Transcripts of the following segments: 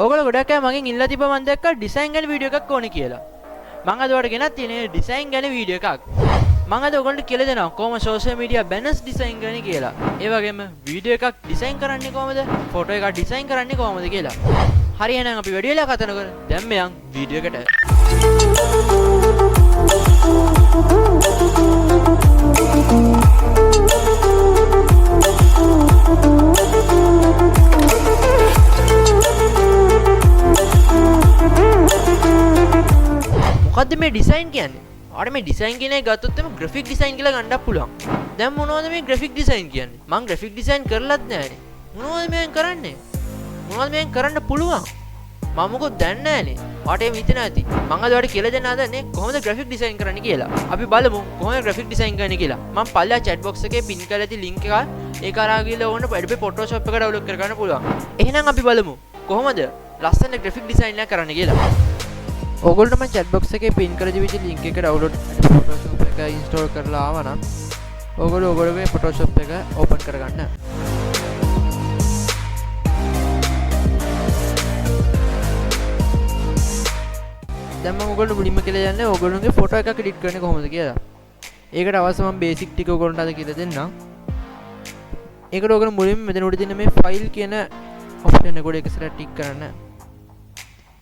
ඕගොල්ලෝ ගොඩක් අය මගෙන් ඉල්ලලා තිබ්බා මම දැක්කා ඩිසයින් ගැන වීඩියෝ එකක් ඕනේ කියලා. මම අද ඔයාලට ගෙනත් තියෙන්නේ ඩිසයින් ගැන වීඩියෝ එකක්. මම අද ඔයගොල්ලන්ට කියලා දෙනවා කොහොම සෝෂල් මීඩියා බැනර්ස් ඩිසයින් කරන්නේ කියලා. ඒ වගේම වීඩියෝ එකක් ඩිසයින් කරන්නේ කොහොමද? ෆොටෝ එකක් ඩිසයින් කරන්නේ කොහොමද කියලා. හරි එහෙනම් අපි වැඩි වෙලා කතා නොකර දැන් මෙයන් වීඩියෝ එකට. මොකද්ද මේ ඩිසයින් කියන්නේ? ඔයාලට මේ ඩිසයින් කියන එක ගත්තොත් එම ග්‍රැෆික් ඩිසයින් කියලා ගන්නත් පුළුවන්. දැන් මොනවද මේ ග්‍රැෆික් ඩිසයින් කියන්නේ? මම ග්‍රැෆික් ඩිසයින් කරලත් නැහැනේ. මොනවද මෙන් කරන්නේ? මොනවද මෙන් කරන්න පුළුවන්? මම මොකද දන්නේ නැහැනේ. ඔයාලට එහෙම හිතෙනවා ඇති. මම අද ඔයාලට කියලා දෙන්න හදන්නේ කොහොමද ග්‍රැෆික් ඩිසයින් කරන්නේ කියලා. අපි බලමු කොහොමද ග්‍රැෆික් ඩිසයින් කරන්නේ කියලා. මම පල්ලා chat box එකේ pin කරලා ඇති link එක ඒක අරගෙන ගිහලා ඕන Adobe Photoshop එක download කරගන්න පුළුවන්. එහෙනම් අපි බලමු කොහොමද ලස්සන ග්‍රැෆික් ඩිසයින් එක කරන්න කියලා. ඔගොල්ලෝ මම chat box එකේ pin කරලා තිබිච්ච link එක download Photoshop එක install කරලා ආවා නම් ඔගොල්ලෝගේ Photoshop එක open කරගන්න. දැන් මම ඔයගොල්ලෝ මුලින්ම කියලා යන්නේ ඔයගොල්ලෝගේ ෆොටෝ එකක් එඩිට් කරන්නේ කොහොමද කියලා. ඒකට අවශ්‍ය මම බේසික් ටික ඔයගොල්ලන්ට අද කියලා දෙන්නම්. ඒකට ඔයගොල්ලෝ මුලින්ම මෙතන උඩ තියෙන මේ ෆයිල් කියන ඔප්ෂන් එක උඩ එක සැරයක් ටික් කරන්න.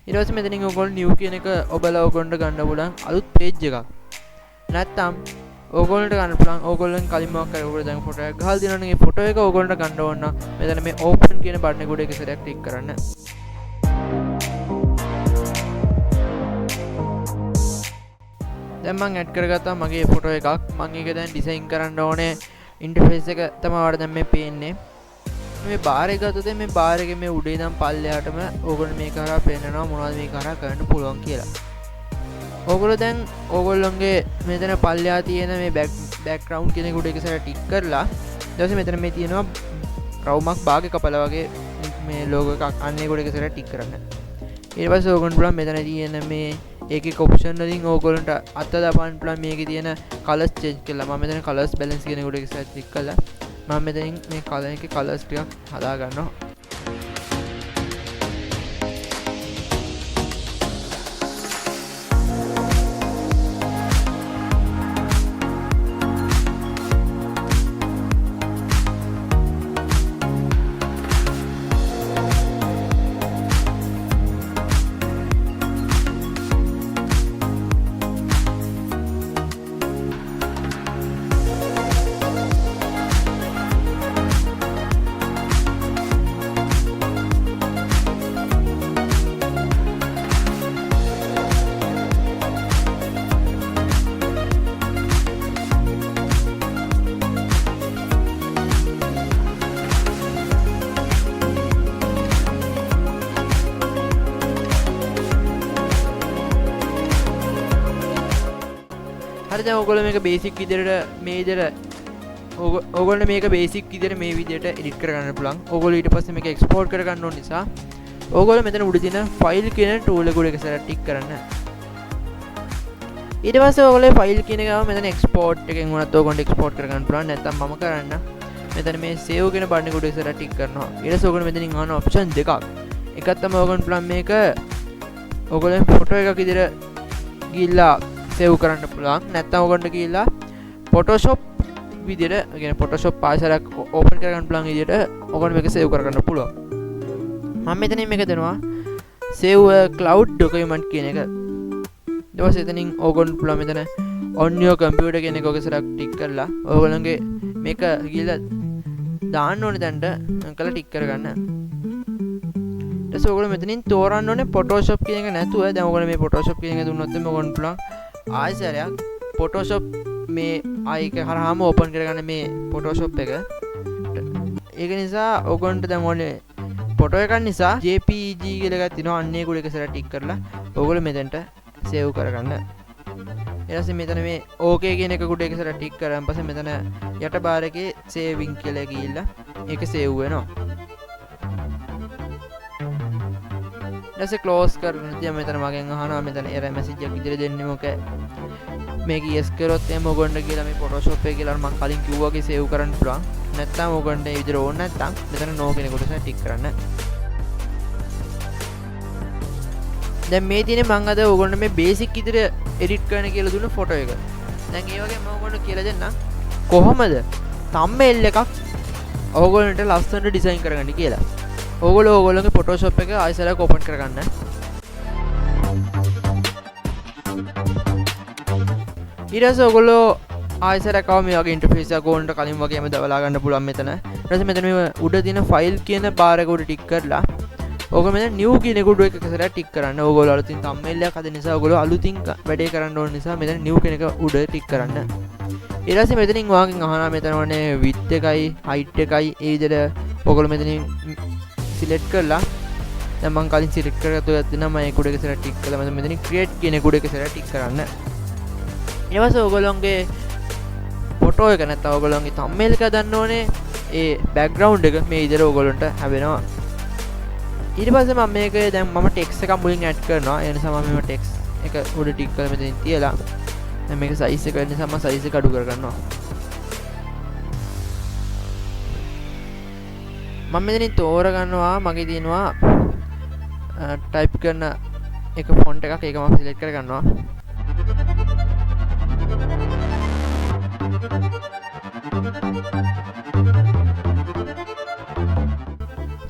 ඊට පස්සේ මෙතනින් ඔයගොල්ලෝ new කියන එක ඔබලා ඔයගොල්ලන්ට ගන්න පුළුවන් අලුත් page එකක්. නැත්තම් ඔයගොල්ලන්ට ගන්න පුළුවන් ඔයගොල්ලන් කලින් මොකක් කරේ ඔයගොල්ලෝ දැන් ෆොටෝ එකක් ගහලා දිනවනම් මේ ෆොටෝ එක ඔයගොල්ලන්ට ගන්න ඕන නම් මෙතන මේ open කියන බටන් එක උඩ එක සැරයක් ක්ලික් කරන්න. දැන් මම ඇඩ් කරගත්තා මගේ ෆොටෝ එකක්. මම ඒක දැන් ඩිසයින් කරන්න ඕනේ ඉන්ටර්ෆේස් එක තමයි ඔයාලට දැන් මේ පේන්නේ. මේ බාර් එක ගත්තොත් මේ බාර් එකේ මේ උඩේ ඉඳන් පල්ලෙහාටම ඕගොල්ලෝ මේක හරහා පේන්නනවා මොනවද මේක හරහා කරන්න පුළුවන් කියලා. ඕගොල්ලෝ දැන් ඕගොල්ලෝගේ මෙතන පල්ලෙහා තියෙන මේ බෑග්ග්‍රවුන්ඩ් කියන එක උඩ එක සැරයක් ටික් කරලා ඊට පස්සේ මෙතන මේ තියෙනවා රවුමක් භාගේ කපලා වගේ මේ ලෝගෝ එකක් අන්න ඒක උඩ එක සැරයක් ටික් කරන්න. ඊට පස්සේ ඕගොල්ලන්ට පුළුවන් මෙතන තියෙන මේ ඒකේ ඔප්ෂන් වලින් ඕගොල්ලන්ට අත දාපන්න පුළුවන් මේකේ තියෙන කලර්ස් චේන්ජ් කරලා. මම මෙතන කලර්ස් බැලන්ස් කියන එක උඩ එක සැරයක් ක්ලික් කළා. මම මෙතනින් මේ කලර් එකේ කලර්ස් ටිකක් හදා ගන්නවා. හරි දැන් ඔයගොල්ලෝ මේක බේසික් විදිහට මේ විදිහට ඔයගොල්ලෝ මේක බේසික් විදිහට මේ විදිහට එඩිට් කරගන්න පුළුවන්. ඔයගොල්ලෝ ඊට පස්සේ මේක එක්ස්පෝර්ට් කරගන්න ඕන නිසා ඔයගොල්ලෝ මෙතන උඩ තියෙන ෆයිල් කියන ටූල් එක උඩ එක සැරයක් ටික් කරන්න. ඊට පස්සේ ඔයගොල්ලෝ ෆයිල් කියන එක ගාව මෙතන එක්ස්පෝර්ට් එකෙන් උනත් ඔයගොල්ලෝ එක්ස්පෝර්ට් කරගන්න පුළුවන්. නැත්නම් මම කරන්න මෙතන මේ සේව් කියන බටන් එක උඩ එක සැරයක් ටික් කරනවා. ඊට පස්සේ ඔයගොල්ලෝ මෙතනින් අහන ඔප්ෂන් දෙකක්. එකක් තමයි ඔයගොල්ලෝ පුළුවන් මේක ඔයගොල්ලෝ ෆොටෝ එකක් විදිහට ගිහිල්ලා සේව් කරන්න පුළුවන්. නැත්නම් ඔයගොල්ලන්ට කියලා Photoshop විදිහට يعني Photoshop පාසලක් ඕපන් කරගන්න පුළුවන් විදිහට ඔයගොල්ලෝ මේක සේව් කරගන්න පුළුවන්. මම මෙතනින් මේක දෙනවා save cloud document කියන එක. ඊට පස්සේ එතනින් ඔයගොල්ලන්ට පුළුවන් මෙතන on your computer කියන එක ඔක සරක් ටික් කරලා ඔයගොල්ලන්ගේ මේක ගිහලා දාන්න ඕනේ තැනට අංකලා ටික් කරගන්න. ඊට පස්සේ ඔයගොල්ලෝ මෙතනින් තෝරන්න ඕනේ Photoshop කියන එක නැතුව දැන් ඔයගොල්ලෝ මේ Photoshop කියන එක දුන්නොත් එimhe ඔයගොල්ලන්ට පුළුවන් ආයෙසරයක් Photoshop මේ ආයික හරහාම ඕපන් කරගන්න මේ Photoshop එක. ඒක නිසා ඔයගොල්ලන්ට දැන් ඕනේ ෆොටෝ එකක් නිසා JPEG කියලා එකක් තියෙනවා. අන්න ඒක උඩ එක සැරයක් ටික් කරලා ඔයගොල්ලෝ මෙතනට සේව් කරගන්න. ඊට පස්සේ මෙතන මේ OK කියන එක උඩ එක සැරයක් ටික් කරාන් පස්සේ මෙතන යට බාර් එකේ සේවින් කියලා ගිහිල්ලා ඒක සේව් වෙනවා. ඊට පස්සේ ක්ලෝස් කරගෙන මෙතන මගෙන් අහනවා මෙතන error message එකක් විදිහට දෙන්නේ මොකද මේක yes කරොත් එම ඔයගොල්ලන්ට කියලා මේ Photoshop එක කියලා මම කලින් කිව්වා වගේ සේව් කරන්න පුළුවන්. නැත්නම් ඔයගොල්ලන්ට මේ විදිහට ඕන නැත්නම් මෙතන no කියන කොටස ටික් කරන්න. දැන් මේ තියෙන්නේ මම අද ඕගොල්ලන්ට මේ බේසික් විදිහට එඩිට් කරන්න කියලා දුන්න ෆොටෝ එක. දැන් ඒ වගේ මම ඕගොල්ලන්ට කියලා දෙන්නම් කොහොමද thumbnail එකක් ඕගොල්ලන්ට ලස්සනට ඩිසයින් කරගන්න කියලා. ඕගොල්ලෝ ඕගොල්ලන්ගේ Photoshop එක ආයෙසරක් ඕපන් කරගන්න. ඊට පස්සේ ඕගොල්ලෝ ආයෙසරක් ආව මේ වගේ ඉන්ටර්ෆේස් එකක් ඕනට කලින් වගේම දවලා ගන්න පුළුවන් මෙතන. ඊට පස්සේ මෙතන මේ උඩ තියෙන ෆයිල් කියන බාර් එක උඩ ටික් කරලා ඕක මෙතන new කියන එක උඩ එකක සැරයක් ටික් කරන්න. ඕගොල්ලෝ අලුතින් thumbnail එකක් හදන නිසා ඕගොල්ලෝ අලුතින් වැඩේ කරන්න ඕන නිසා මෙතන new කියන එක උඩ ටික් කරන්න. ඊට පස්සේ මෙතනින් ඔයාගෙන් අහනවා මෙතන වනේ width එකයි height එකයි ඒ විදිහට ඔයගොල්ලෝ මෙතනින් සිලෙක්ට් කරලා දැන් මම කලින් සිලෙක්ට් කරගත්තු එකක් තියෙනවා මම ඒක උඩ එක සැරයක් ටික් කළා මම මෙතනින් create කියන එක උඩ එක සැරයක් ටික් කරන්න. ඊට පස්සේ ඔයගොල්ලෝගේ ෆොටෝ එක නැත්නම් ඔයගොල්ලෝගේ thumbnail එක දාන්න ඕනේ ඒ background එක මේ විදිහට ඔයගොල්ලන්ට හැවෙනවා. ඊට පස්සේ මම මේක දැන් මම ටෙක්ස්ට් එකක් මුලින් ඇඩ් කරනවා. ඒ නිසා මම මේ ටෙක්ස්ට් එක උඩ ටික් කරලා මෙතනින් තියලා දැන් මේක සයිස් එක වෙන නිසා මම සයිස් එක අඩු කරගන්නවා. මම මෙතනින් තෝරගන්නවා මගේ තියෙනවා ටයිප් කරන එක ෆොන්ට් එකක් ඒක මම සිලෙක්ට් කරගන්නවා.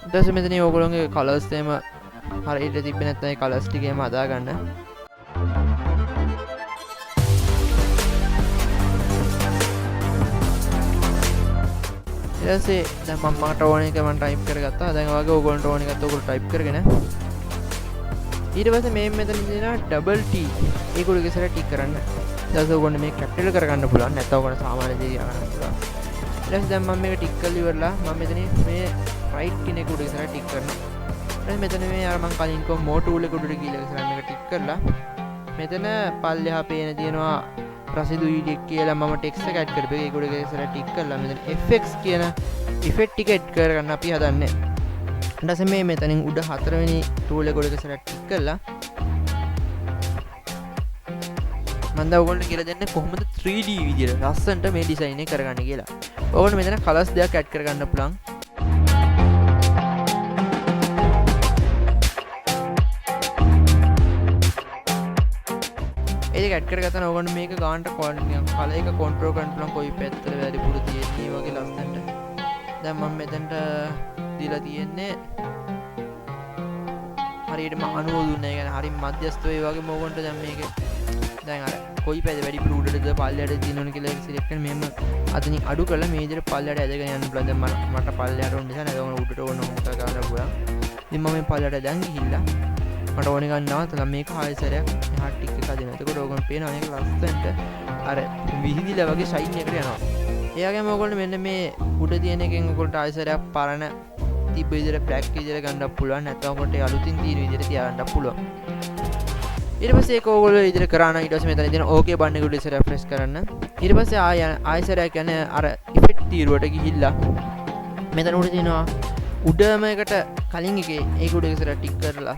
ඊට පස්සේ මෙතන ඕගොල්ලෝගේ කලර්ස් තේම හරියට තිබ්බේ නැත්නම් ඒ කලර්ස් ටිකේම හදා ගන්න. ඊට පස්සේ දැන් මම මට ඕන එක මම ටයිප් කරගත්තා. දැන් ඔයගේ ඕගොල්ලන්ට ඕන එකත් ඔයගොල්ලෝ ටයිප් කරගෙන ඊට පස්සේ මේ මෙතන තියෙනවා ඩබල් T ඒක උඩ ඉස්සරහ ටික් කරන්න. ඊට පස්සේ ඔයගොල්ලෝ මේක කැපිටල් කරගන්න පුළුවන් නැත්නම් ඔයගොල්ලෝ සාමාන්‍ය දේ ගන්න පුළුවන්. ඊට පස්සේ දැන් මම මේක ටික් කරලා ඉවරලා මම මෙතන මේ රයිට් කියන එක උඩ ඉස්සරහ ටික් කරනවා. ඊට මෙතන මේ අර මම කලින් කො මෝ ටූල් එක උඩට ගිහලා ඉස්සරහ මේක ටික් කරලා මෙතන පල්ලෙහා පේන තියෙනවා රසිදු ඊඩියක් කියලා මම ටෙක්ස්ට් එක ඇඩ් කරපේ ඒක උඩ ඉස්සරහ ටික් කරලා මෙතන FX කියන ඉෆෙක්ට් ටික ඇඩ් කරගන්න අපි හදන්නේ. ඊට පස්සේ මේ මෙතනින් උඩ හතරවෙනි ටූල් එක උඩ ඉස්සරහ ටික් කරලා මම දැන් ඔයගොල්ලන්ට කියලා දෙන්නේ කොහොමද 3D විදියට ලස්සනට මේ ඩිසයින් එක කරගන්න කියලා. ඔයගොල්ලෝ මෙතන කලර්ස් දෙකක් ඇඩ් කරගන්න පුළුවන්. ඒක ඇඩ් කරගත්තා නම් ඔයගොල්ලෝ මේක ගානට කලර් එක කන්ට්‍රෝල් කරන්න පුළුවන් කොයි පැත්තට වැඩිපුර තියෙන්නේ වගේ ලස්සනට. දැන් මම මෙතනට දීලා තියෙන්නේ හරියටම 90 දුන්නා. ඒ කියන්නේ හරිය මධ්‍යස්ථ වේ වගේ මොකන්ට දැන් මේක දැන් අර කොයි පැද වැඩිපුර උඩටද පල්ලයට තියෙනවනේ කියලා සිලෙක්ට් කරලා මෙහෙම අතනින් අඩු කරලා මේ විදිහට පල්ලයට ඇදගෙන යන්න පුළුවන්. දැන් මට පල්ලයට ඕන නිසා නේද ඔන්න උඩට ඕන මොකක් ගන්න පුළුවන්. ඉතින් මම මේ පල්ලයට දැන් ගිහිල්ලා මට ඕනේ ගන්නවා තල මේක ආයෙසරයක් මෙහාට ටික් එක හදිනවා. එතකොට ඕගොල්ලෝ පේනවා මේක ලස්සනට අර විහිදිලා වගේ ෂයින් එකකට යනවා. ඒ වගේම ඕගොල්ලෝ මෙන්න මේ උඩ තියෙන එකෙන් ඕගොල්ලන්ට ආයෙසරයක් පරණ තිබ්බ විදිහට බ්ලැක් විදිහට ගන්නත් පුළුවන්. නැත්නම් ඔකට අලුතින් තියෙන විදිහට තියාගන්නත් පුළුවන්. ඊට පස්සේ ඒක ඕගොල්ලෝ විදිහට කරා නම් ඊට පස්සේ මෙතන තියෙන ඕකේ බටන් එක උඩ ඉස්සරහ ප්‍රෙස් කරන්න. ඊට පස්සේ ආයෙසරයක් යන අර ඉෆෙක්ට් තීරුවට ගිහිල්ලා මෙතන උඩ තියෙනවා උඩම එකට කලින් එකේ ඒක උඩ ඉස්සරහ ටික් කරලා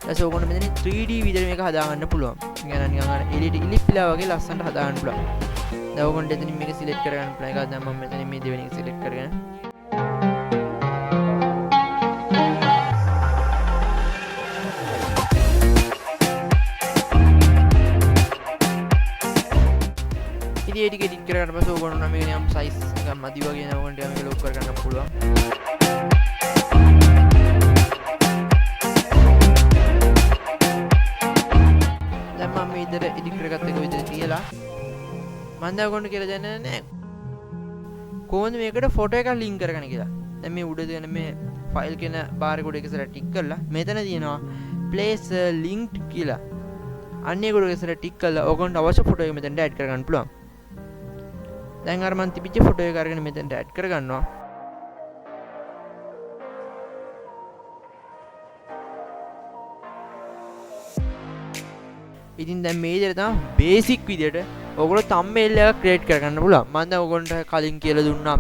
ඊට ඔයගොල්ලෝ මෙතන 3D විදිහට මේක හදාගන්න පුළුවන්. يعني නිකන් අර LED ඉලිප්පිලා වගේ ලස්සනට හදාගන්න පුළුවන්. දැන් ඔයගොල්ලෝ එතනින් මේක සිලෙක්ට් කරගන්න පුළුවන්. ඒක දැන් මම මෙතන මේ දෙවෙනි එක සිලෙක්ට් කරගෙන ඉතින් ඒ ටික එඩිට් කරගන්න පස්සේ ඔයගොල්ලෝ නම් මේක නිකන් සයිස් එකක් මදි වගේ නේ ඔයගොල්ලන්ට මේක ලොක් කරගන්න පුළුවන්. විදිහට එඩිට් කරගත්ත එක විදිහට තියලා මම දැන් ඔයගොල්ලන්ට කියලා දෙන්නේ නැහැ කොහොමද මේකට ෆොටෝ එකක් ලින්ක් කරගන්න කියලා. දැන් මේ උඩ තියෙන මේ ෆයිල් කියන බාර් එක උඩ එක ඉස්සරහ ටික් කරලා මෙතන තියෙනවා place linked කියලා. අන්න ඒක උඩ ඉස්සරහ ටික් කරලා ඔයගොල්ලන්ට අවශ්‍ය ෆොටෝ එක මෙතනට ඇඩ් කරගන්න පුළුවන්. දැන් අර මම තිබිච්ච ෆොටෝ එක අරගෙන මෙතනට ඇඩ් කරගන්නවා. ඉතින් දැන් මේ විදිහට තමයි බේසික් විදිහට ඔයගොල්ලෝ thumbnail එකක් ක්‍රියේට් කරගන්න පුළුවන්. මම දැන් ඔයගොල්ලන්ට කලින් කියලා දුන්නා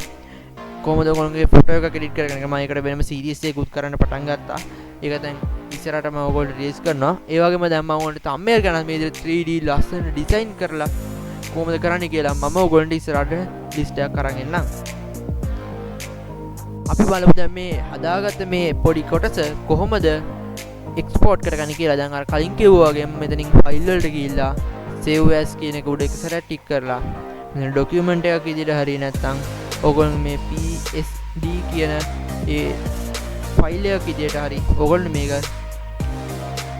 කොහොමද ඔයගොල්ලෝගේ ෆොටෝ එකක් එඩිට් කරගන්න. මම ඒකට වෙනම සීරීස් එකකුත් කරන්න පටන් ගත්තා. ඒක දැන් ඉස්සරහට මම ඔයගොල්ලන්ට රිලීස් කරනවා. ඒ වගේම දැන් මම ඔයගොල්ලන්ට thumbnail ගන්න මේ විදිහට 3D ලස්සන ඩිසයින් කරලා කොහොමද කරන්නේ කියලා මම ඔයගොල්ලන්ට ඉස්සරහට ලිස්ට් එකක් අරන් එන්නම්. අපි බලමු දැන් මේ හදාගත්ත මේ පොඩි කොටස කොහොමද එක්ස්පෝර්ට් කරගන්න කියලා. දැන් අර කලින් කිව්වා වගේ මෙතනින් ෆයිල් වලට ගිහිල්ලා save as කියන එක උඩ එක සැරයක් ටික් කරලා මෙතන ඩොකියුමන්ට් එකක් විදිහට හරිය නැත්නම් ඕගොල්ලෝ මේ PSD කියන ඒ ෆයිල් එකක් විදිහට හරි ඕගොල්ලෝ මේක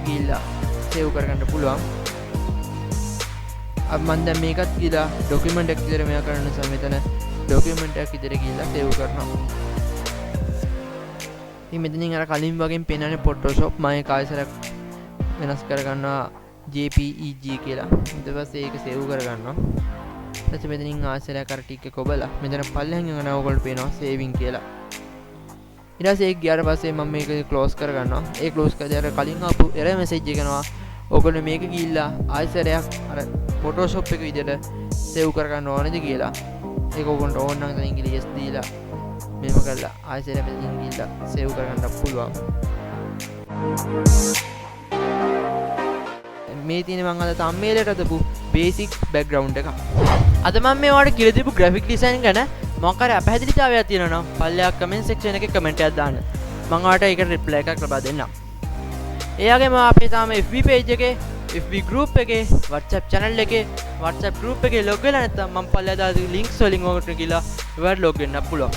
ගිහිල්ලා save කරගන්න පුළුවන්. अब මම දැන් මේකත් ගිහලා ඩොකියුමන්ට් එකක් විදිහට මෙයා කරන්න නිසා මෙතන ඩොකියුමන්ට් එකක් විදිහට ගිහලා save කරනවා. ඉතින් මෙතනින් අර කලින් වගේ පේනනේ Photoshop මම ඒක ආයෙසරක් වෙනස් කරගන්නවා JPEG කියලා. ඊට පස්සේ ඒක save කරගන්නවා. ඊට පස්සේ මෙතනින් ආයෙසරක් අර ටික එක ඔබලා මෙතන පල්ලෙහාන් යන ඕගොල්ලෝ පේනවා saving කියලා. ඊට පස්සේ ඒක ගියාට පස්සේ මම මේක close කරගන්නවා. ඒ close කරලා අර කලින් ආපු error message එක එනවා. ඕගොල්ලෝ මේක ගිහිල්ලා ආයෙසරයක් අර Photoshop එක විදිහට save කරගන්න ඕනේද කියලා. ඒක ඕගොල්ලන්ට ඕන නම් දැන් ඉංග්‍රීසි yes දීලා මෙහෙම කරලා ආයෙසරයක් මෙතනින් ගිහිල්ලා save කරගන්න පුළුවන්. මේ තියෙන මම අද thumbnail එකට දාපු basic background එක. අද මම මේ ඔයාලට කියලා දීපු graphic design ගැන මොකක් හරි අපහැදිලිතාවයක් තියෙනවා නම් පල්ලෙහා comment section එකේ comment එකක් දාන්න. මම ඔයාලට ඒකට reply එකක් ලබා දෙන්නම්. ඒ වගේම අපේ තාම FB page එකේ FB group එකේ WhatsApp channel එකේ WhatsApp group එකේ log වෙලා නැත්නම් මම පල්ලෙහා දාපු links වලින් ඔකට ගිහලා ඒවට log වෙන්න පුළුවන්.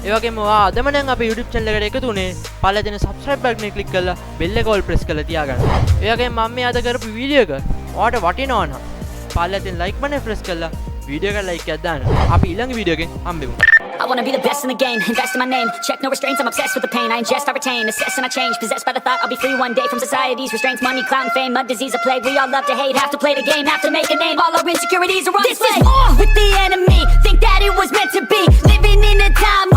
ඒ වගේම ඔයා අදම නම් අපේ YouTube channel එකට එකතු වුණේ පල්ලෙහා තියෙන subscribe button එක click කරලා bell එක all press කරලා තියාගන්න. ඒ වගේම මම මේ අද කරපු වීඩියෝ එක ඔයාලට වටිනවා නම් පල්ලෙහා තියෙන like button press කරලා වීඩියෝ එකට like එකක් දාන්න. අපි ඊළඟ වීඩියෝ එකෙන් හම්බෙමු. I wanna be the best in the game, invest in my name, check no restraints, I'm obsessed with the pain, I ingest, I retain, assess and I change, possessed by the thought I'll be free one day from society's restraints, money, clout and fame, a disease, a plague, we all love to hate, have to play the game, have to make a name, all our insecurities are on display. This is war with the enemy, think that it was meant to be, living in a time